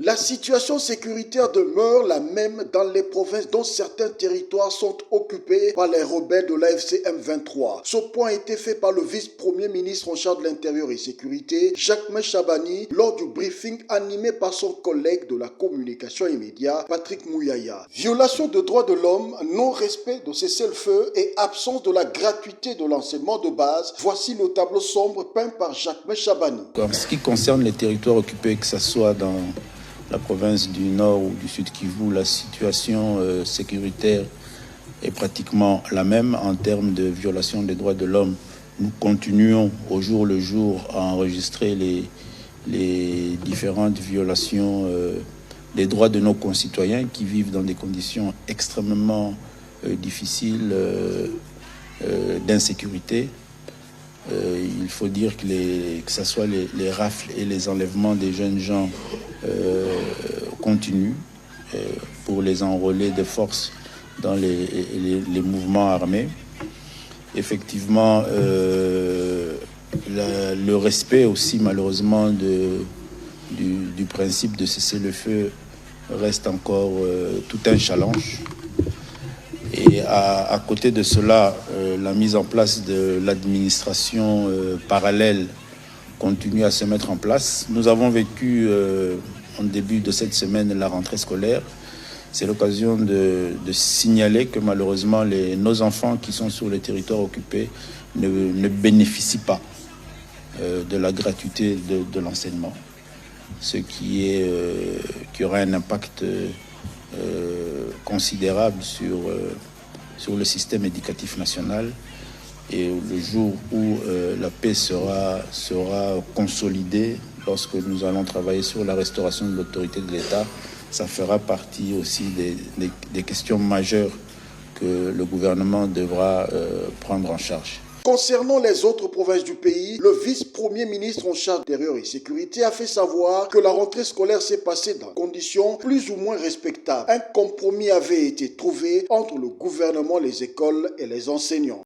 La situation sécuritaire demeure la même dans les provinces dont certains territoires sont occupés par les rebelles de l'AFC M23. Ce point a été fait par le vice-premier ministre en charge de l'Intérieur et Sécurité, Jacquemain Chabani, lors du briefing animé par son collègue de la communication immédiate, Patrick Mouyaya. Violation de droits de l'homme, non-respect de cessez-le-feu et absence de la gratuité de l'enseignement de base, voici le tableau sombre peint par Jacquemain Chabani. En ce qui concerne les territoires occupés, que ce soit dans la province du Nord ou du Sud Kivu, la situation sécuritaire est pratiquement la même en termes de violation des droits de l'homme. Nous continuons au jour le jour à enregistrer les différentes violations des droits de nos concitoyens qui vivent dans des conditions extrêmement difficiles d'insécurité. Il faut dire que ce soit les rafles et les enlèvements des jeunes gens continuent pour les enrôler de force dans les mouvements armés. Effectivement, le respect aussi malheureusement du principe de cessez-le-feu reste encore tout un challenge. Et à côté de cela, la mise en place de l'administration parallèle continue à se mettre en place. Nous avons vécu en début de cette semaine la rentrée scolaire. C'est l'occasion de signaler que malheureusement nos enfants qui sont sur les territoires occupés ne bénéficient pas de la gratuité de l'enseignement, ce qui aura un impact considérable sur le système éducatif national. Et le jour où la paix sera consolidée, lorsque nous allons travailler sur la restauration de l'autorité de l'État, ça fera partie aussi des questions majeures que le gouvernement devra prendre en charge. Concernant les autres provinces du pays, le vice-premier ministre en charge de l'Intérieur et Sécurité a fait savoir que la rentrée scolaire s'est passée dans des conditions plus ou moins respectables. Un compromis avait été trouvé entre le gouvernement, les écoles et les enseignants.